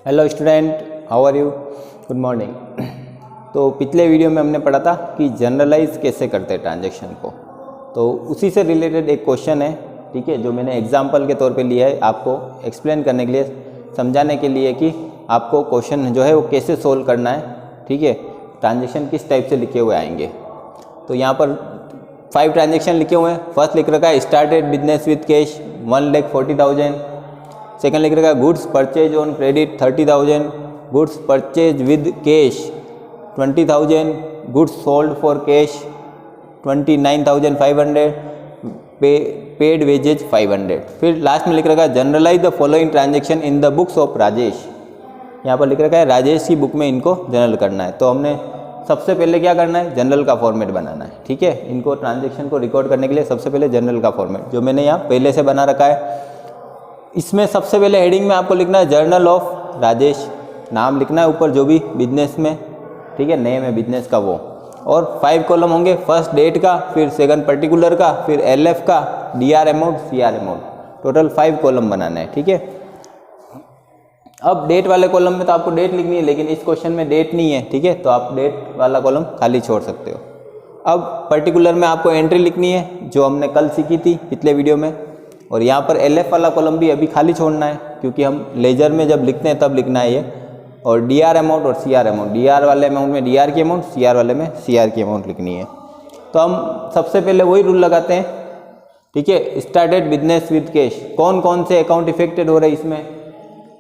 Hello student, how are you? Good morning. तो पिछले video में हमने पढ़ा था कि जनरलाइज कैसे करते हैं ट्रांजैक्शन को, तो उसी से रिलेटेड एक क्वेश्चन है, ठीक है, जो मैंने एग्जांपल के तौर पे लिया है आपको एक्सप्लेन करने के लिए, समझाने के लिए कि आपको क्वेश्चन जो है वो कैसे सोल्व करना है, ठीक है, ट्रांजैक्शन किस टाइप से लिखे हुए आएंगे। तो यहाँ पर 5 ट्रांजैक्शन लिखे हुए हैं। फर्स्ट लिख रखा है started business with cash 1,40,000। Second लिख रखा है goods purchase on credit 30,000, goods purchase with cash 20,000, goods sold for cash 29,500, paid wages 500। फिर लास्ट में लिख रखा है journalise the following transaction in the books of Rajesh. यहाँ पर लिख रखा है राजेश की बुक में इनको जनरल करना है। तो हमने सबसे पहले क्या करना है, जनरल का फॉर्मेट बनाना है, ठीक है। इनको ट्रांजेक्शन को रिकॉर्ड करने के लिए सबसे पहले जनरल का फॉर्मेट जो मैंने यहाँ पहले से बना रखा है, इसमें सबसे पहले हेडिंग में आपको लिखना है जर्नल ऑफ राजेश, नाम लिखना है ऊपर जो भी बिजनेस में, ठीक है, नेम है बिजनेस का वो, और 5 कॉलम होंगे, फर्स्ट डेट का, फिर सेकंड पर्टिकुलर का, फिर एलएफ का, DR amount, CR amount, total 5 column बनाना है, ठीक है। अब डेट वाले कॉलम में तो आपको डेट लिखनी है, लेकिन इस क्वेश्चन में डेट नहीं है, ठीक है, तो आप डेट वाला कॉलम खाली छोड़ सकते हो। अब पर्टिकुलर में आपको एंट्री लिखनी है जो हमने कल सीखी थी पिछले वीडियो में, और यहाँ पर एलएफ वाला कॉलम भी अभी खाली छोड़ना है, क्योंकि हम लेजर में जब लिखते हैं तब लिखना है ये। और डीआर अमाउंट और सीआर अमाउंट, डीआर वाले अमाउंट में डीआर की अमाउंट, सीआर वाले में सीआर की अमाउंट लिखनी है। तो हम सबसे पहले वही रूल लगाते हैं, ठीक है, स्टार्टेड बिजनेस विद कैश, कौन कौन से अकाउंट इफेक्टेड हो रहे हैं इसमें।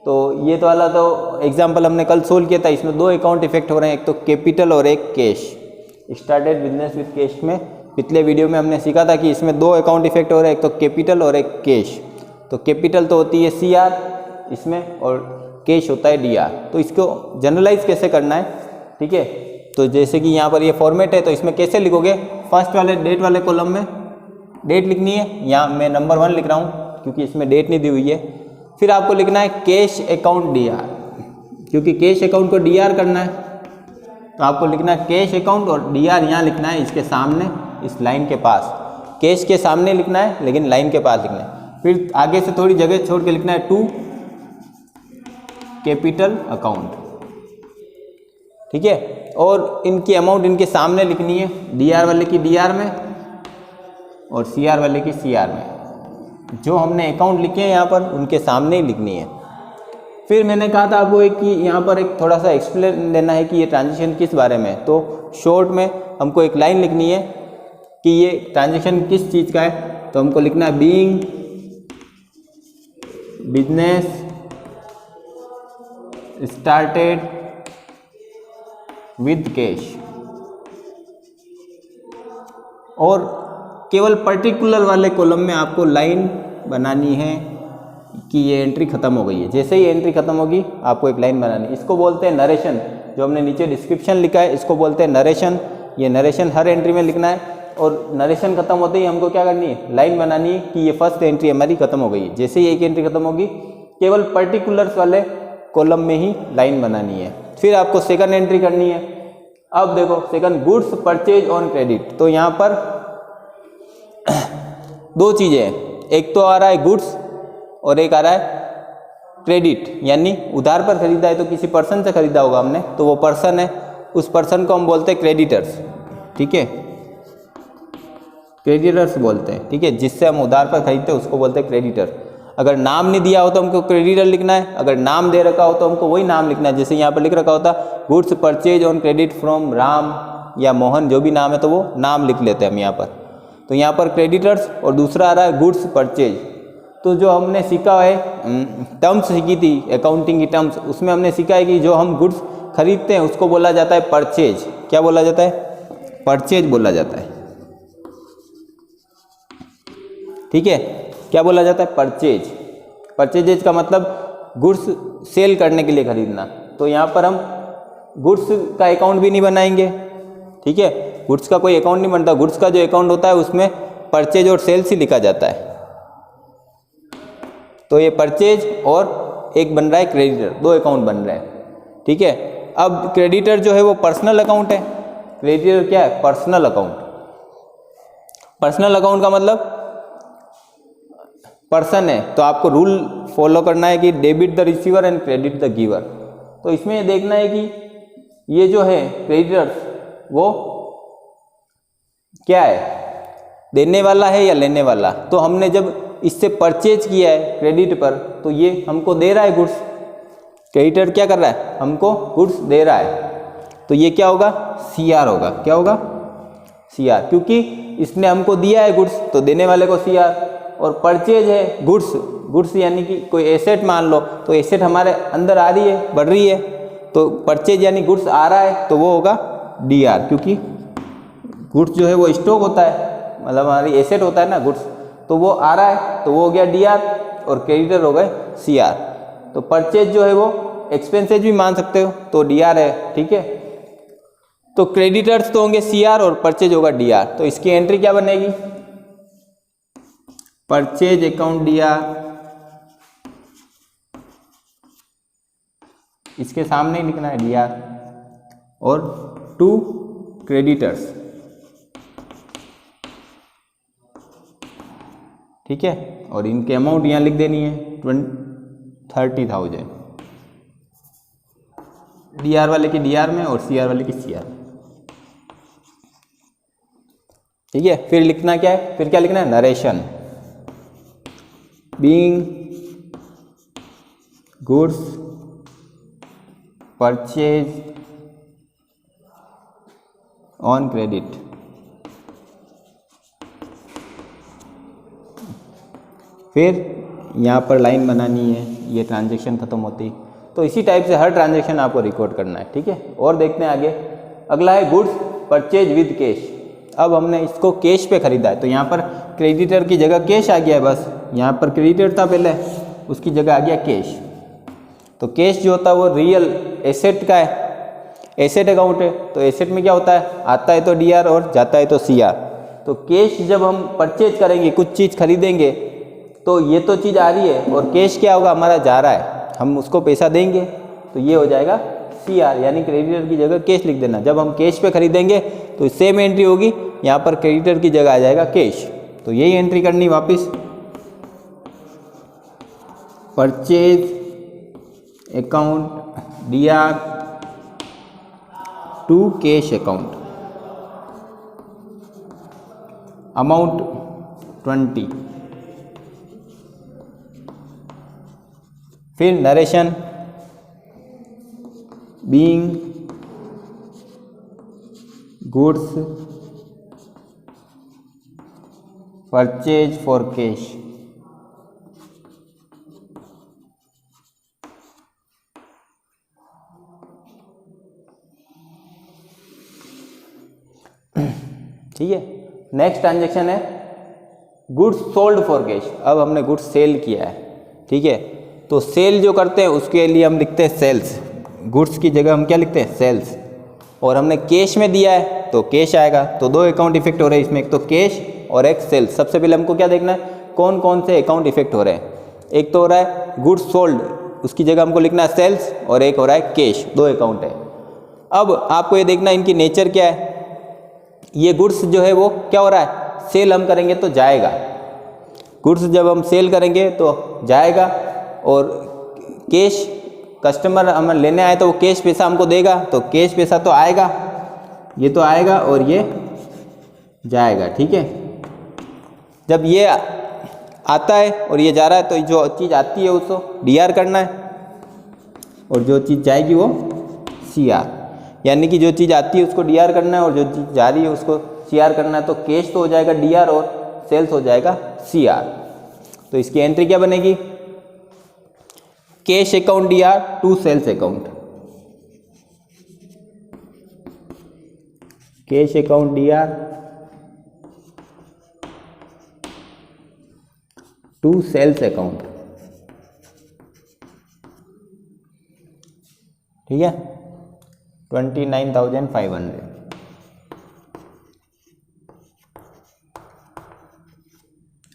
तो ये तो वाला तो एग्जाम्पल हमने कल सोल्व किया था, इसमें 2 अकाउंट इफेक्ट हो रहे हैं, एक तो कैपिटल और एक cash. Started business with cash में पिछले वीडियो में हमने सीखा था कि इसमें 2 अकाउंट इफेक्ट हो रहे हैं, एक तो कैपिटल और एक कैश। तो कैपिटल तो होती है सीआर इसमें, और कैश होता है डीआर। तो इसको जनरलाइज कैसे करना है, ठीक है। तो जैसे कि यहाँ पर ये फॉर्मेट है, तो इसमें कैसे लिखोगे, फर्स्ट वाले डेट वाले कॉलम में डेट लिखनी है, यहाँ मैं नंबर 1 लिख रहा हूँ क्योंकि इसमें डेट नहीं दी हुई है। फिर आपको लिखना है कैश अकाउंट डीआर, क्योंकि कैश अकाउंट को डीआर करना है, तो आपको लिखना है कैश अकाउंट, और डीआर यहाँ लिखना है इसके सामने, इस लाइन के पास, कैश के सामने लिखना है लेकिन लाइन के पास लिखना है। फिर आगे से थोड़ी जगह छोड़ के लिखना है टू कैपिटल अकाउंट, ठीक है, और इनकी अमाउंट इनके सामने लिखनी है, डीआर वाले की डीआर में और सीआर वाले की सीआर में। जो हमने अकाउंट लिखे हैं यहाँ पर उनके सामने ही लिखनी है। फिर मैंने कहा था आपको कि यहाँ पर एक थोड़ा सा एक्सप्लेन देना है कि ये ट्रांजेक्शन किस बारे में है। तो शॉर्ट में हमको एक लाइन लिखनी है कि ये ट्रांजेक्शन किस चीज़ का है। तो हमको लिखना है being business started with cash, और केवल पर्टिकुलर वाले कॉलम में आपको लाइन बनानी है कि ये एंट्री खत्म हो गई है। जैसे ही एंट्री खत्म होगी आपको एक लाइन बनानी है, इसको बोलते हैं नरेशन। जो हमने नीचे डिस्क्रिप्शन लिखा है इसको बोलते हैं नरेशन। ये नरेशन हर एंट्री में लिखना है, और नरेशन खत्म होते ही हमको क्या करनी है, लाइन बनानी है कि ये फर्स्ट एंट्री हमारी खत्म हो गई है। जैसे ही एक एंट्री खत्म होगी केवल पर्टिकुलर्स वाले कॉलम में ही लाइन बनानी है। फिर आपको सेकंड एंट्री करनी है। अब देखो second, goods purchase on credit. तो यहाँ पर 2 चीज़ें हैं, एक तो आ रहा है गुड्स और एक आ रहा है क्रेडिट, यानी उधार पर खरीदा है तो किसी पर्सन से खरीदा होगा हमने, तो वो पर्सन है, उस पर्सन को हम बोलते हैं क्रेडिटर्स, ठीक है, क्रेडिटर्स बोलते हैं, ठीक है, जिससे हम उधार पर खरीदते हैं उसको बोलते हैं क्रेडिटर। अगर नाम नहीं दिया हो तो हमको क्रेडिटर लिखना है, अगर नाम दे रखा हो तो हमको वही नाम लिखना है। जैसे यहाँ पर लिख रखा होता goods purchase on credit from Ram या मोहन, जो भी नाम है तो वो नाम लिख लेते हैं हम यहाँ पर। तो यहाँ पर क्रेडिटर्स, और दूसरा आ रहा है गुड्स परचेज। तो जो हमने सीखा है, टर्म्स सीखी थी अकाउंटिंग की टर्म्स, उसमें हमने सीखा है कि जो हम गुड्स खरीदते हैं उसको बोला जाता है परचेज। क्या बोला जाता है? परचेज बोला जाता है, ठीक है। क्या बोला जाता है? परचेज। परचेजेज का मतलब गुड्स सेल करने के लिए खरीदना। तो यहाँ पर हम गुड्स का अकाउंट भी नहीं बनाएंगे, ठीक है, गुड्स का कोई अकाउंट नहीं बनता। गुड्स का जो अकाउंट होता है उसमें परचेज और सेल्स ही लिखा जाता है। तो ये परचेज और एक बन रहा है क्रेडिटर, 2 अकाउंट बन रहे हैं, ठीक है। अब क्रेडिटर जो है वो पर्सनल अकाउंट है, क्रेडिटर क्या है? Personal account. पर्सनल अकाउंट का मतलब पर्सन है तो आपको रूल फॉलो करना है कि debit the receiver and credit the giver. तो इसमें ये देखना है कि ये जो है क्रेडिटर्स वो क्या है, देने वाला है या लेने वाला। तो हमने जब इससे परचेज किया है क्रेडिट पर तो ये हमको दे रहा है गुड्स, क्रेडिटर क्या कर रहा है, हमको गुड्स दे रहा है, तो ये क्या होगा, CR होगा। क्या होगा, CR, क्योंकि इसने हमको दिया है गुड्स तो देने वाले को CR। और परचेज है गुड्स, गुड्स यानी कि कोई एसेट मान लो, तो एसेट हमारे अंदर आ रही है, बढ़ रही है, तो परचेज यानी गुड्स आ रहा है तो वो होगा DR, क्योंकि गुड्स जो है वो स्टॉक होता है, मतलब हमारी एसेट होता है ना गुड्स, तो वो आ रहा है तो वो हो गया DR और क्रेडिटर हो गए CR। तो परचेज जो है वो एक्सपेंसेज भी मान सकते हो तो DR है, ठीक है। तो क्रेडिटर्स तो होंगे CR और परचेज होगा DR। तो इसकी एंट्री क्या बनेगी, परचेज अकाउंट DR, इसके सामने ही लिखना है DR, और टू क्रेडिटर्स, ठीक है, और इनके अमाउंट यहाँ लिख देनी है 30,000, DR वाले की DR में और CR वाले की CR में, ठीक है। फिर लिखना क्या है, फिर क्या लिखना है, narration, being goods purchase on credit. फिर यहाँ पर लाइन बनानी है, ये ट्रांजैक्शन खत्म होती। तो इसी टाइप से हर ट्रांजैक्शन आपको रिकॉर्ड करना है, ठीक है। और देखते हैं आगे, अगला है गुड्स परचेज विद कैश। अब हमने इसको कैश पे खरीदा है तो यहाँ पर क्रेडिटर की जगह कैश आ गया है, बस यहाँ पर क्रेडिटर था पहले, उसकी जगह आ गया कैश। तो कैश जो होता है वो रियल एसेट का है, एसेट अकाउंट है, तो एसेट में क्या होता है, आता है तो DR और जाता है तो CR। तो कैश जब हम परचेज करेंगे, कुछ चीज़ खरीदेंगे, तो ये तो चीज़ आ रही है और कैश क्या होगा, हमारा जा रहा है, हम उसको पैसा देंगे, तो ये हो जाएगा CR, यानी क्रेडिटर की जगह कैश लिख देना। जब हम कैश पे खरीदेंगे तो सेम एंट्री होगी, यहाँ पर क्रेडिटर की जगह आ जाएगा कैश, तो यही एंट्री करनी वापस, purchase account DR to cash account, amount 20। फिर narration, being goods purchase for cash, ठीक है। नेक्स्ट ट्रांजैक्शन है गुड्स सोल्ड फॉर कैश। अब हमने गुड्स सेल किया है, ठीक है, तो सेल जो करते हैं उसके लिए हम लिखते हैं सेल्स, गुड्स की जगह हम क्या लिखते हैं, सेल्स। और हमने कैश में दिया है तो कैश आएगा। तो दो अकाउंट इफेक्ट हो रहे हैं इसमें, एक तो कैश और एक सेल्स। सबसे पहले हमको क्या देखना है, कौन कौन से अकाउंट इफेक्ट हो रहे हैं। एक तो हो रहा है गुड्स सोल्ड, उसकी जगह हमको लिखना है सेल्स, और एक हो रहा है कैश, दो अकाउंट है। अब आपको ये देखना है इनकी नेचर क्या है। ये गुड्स जो है वो क्या हो रहा है, सेल हम करेंगे तो जाएगा, गुड्स जब हम सेल करेंगे तो जाएगा, और कैश कस्टमर हम लेने आए तो वो कैश पैसा हमको देगा, तो कैश पैसा तो आएगा, ये तो आएगा और ये जाएगा, ठीक है। जब ये आता है और ये जा रहा है तो जो चीज़ आती है उसको DR करना है, और जो चीज़ जाएगी वो CR, यानी कि जो चीज़ आती है उसको DR करना है और जो चीज़ जा रही है उसको CR करना है। तो कैश तो हो जाएगा DR और सेल्स हो जाएगा CR। तो इसकी एंट्री क्या बनेगी, cash account DR to sales account, cash account DR to sales account, ठीक है, 29,500।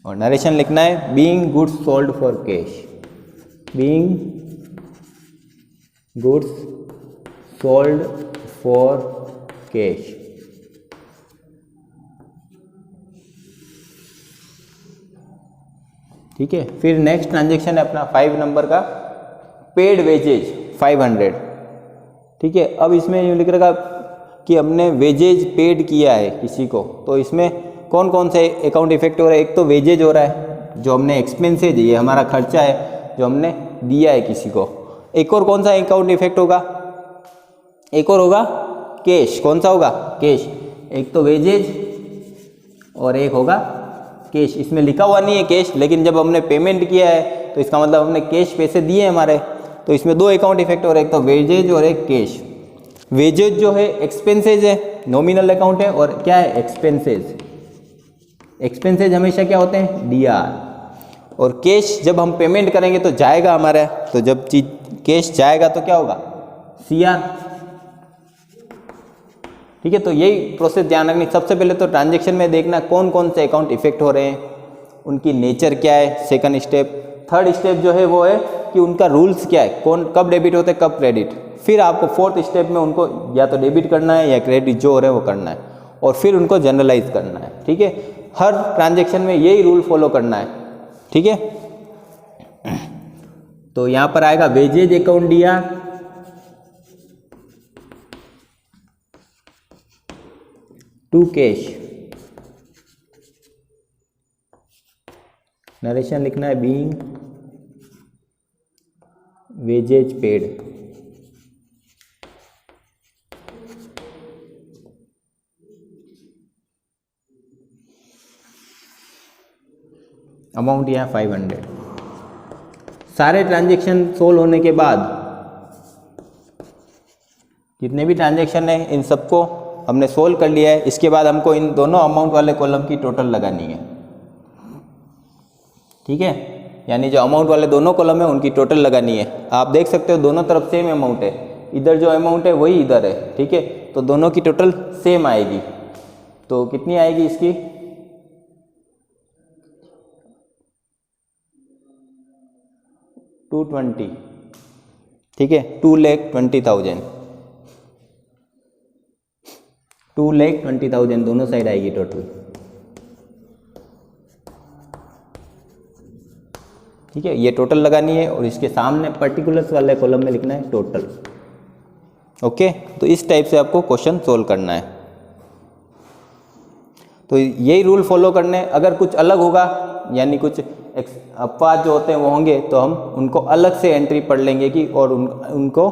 और नरेशन लिखना है being goods sold for cash, being goods sold for cash, ठीक है। फिर नेक्स्ट ट्रांजेक्शन है अपना 5 नंबर का, पेड वेजेज 500, ठीक है। अब इसमें यूँ लिख रखा कि हमने वेजेज पेड किया है किसी को, तो इसमें कौन कौन से अकाउंट इफेक्ट हो रहा है। एक तो वेजेज हो रहा है, जो हमने एक्सपेंसेज, ये हमारा खर्चा है जो हमने दिया है किसी को। एक और कौन सा अकाउंट इफेक्ट होगा, एक और होगा कैश। कौन सा होगा, कैश। एक तो वेजेज और एक होगा कैश। इसमें लिखा हुआ नहीं है कैश, लेकिन जब हमने पेमेंट किया है तो इसका मतलब हमने कैश पैसे दिए हमारे, तो इसमें 2 अकाउंट इफेक्ट हो रहे हैं, एक तो वेजेज और एक कैश। वेजेज जो है एक्सपेंसेज है, नॉमिनल अकाउंट है, और क्या है, एक्सपेंसेज। एक्सपेंसेज हमेशा क्या होते हैं, डीआर। और कैश जब हम पेमेंट करेंगे तो जाएगा हमारा, तो जब चीज कैश जाएगा तो क्या होगा, सीआर। ठीक है, तो यही प्रोसेस ध्यान रखनी। सबसे पहले तो ट्रांजैक्शन में देखना कौन कौन से अकाउंट इफेक्ट हो रहे हैं, उनकी नेचर क्या है, सेकंड स्टेप। थर्ड स्टेप जो है वो है कि उनका रूल्स क्या है, कौन कब डेबिट होते हैं कब क्रेडिट। फिर आपको फोर्थ स्टेप में उनको या तो डेबिट करना है या क्रेडिट जो हो रहे हैं वो करना है, और फिर उनको जनरलाइज करना है। ठीक है, हर ट्रांजैक्शन में यही रूल फॉलो करना है। ठीक है, तो यहाँ पर आएगा वेजेज अकाउंट दिया, टू कैश। नरेशन लिखना है बीइंग वेजेज पेड। अमाउंट यहाँ 500। सारे ट्रांजैक्शन सोल्व होने के बाद, जितने भी ट्रांजैक्शन है इन सबको हमने सोल्व कर लिया है। इसके बाद हमको इन दोनों अमाउंट वाले कॉलम की टोटल लगानी है। ठीक है, यानी जो अमाउंट वाले दोनों कॉलम है उनकी टोटल लगानी है। आप देख सकते हो दोनों तरफ सेम अमाउंट है, इधर जो अमाउंट है वही इधर है। ठीक है, तो दोनों की टोटल सेम आएगी। तो कितनी आएगी इसकी, 220। ठीक है, 2,20,000, 2,20,000 दोनों साइड आएगी टोटल। ठीक है, ये टोटल लगानी है और इसके सामने पर्टिकुलर्स वाले कॉलम में लिखना है टोटल। ओके, तो इस टाइप से आपको क्वेश्चन सोल्व करना है। तो यही रूल फॉलो करने। अगर कुछ अलग होगा, यानी कुछ अपवाद जो होते हैं वो होंगे, तो हम उनको अलग से एंट्री पढ़ लेंगे कि, और उनको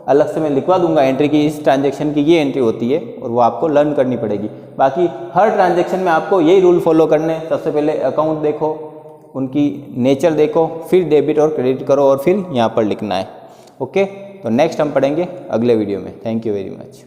अलग से मैं लिखवा दूंगा एंट्री की, इस ट्रांजैक्शन की ये एंट्री होती है, और वो आपको लर्न करनी पड़ेगी। बाकी हर ट्रांजैक्शन में आपको यही रूल फॉलो करने। सबसे पहले अकाउंट देखो, उनकी नेचर देखो, फिर डेबिट और क्रेडिट करो, और फिर यहाँ पर लिखना है। ओके, तो नेक्स्ट हम पढ़ेंगे अगले वीडियो में। Thank you very much.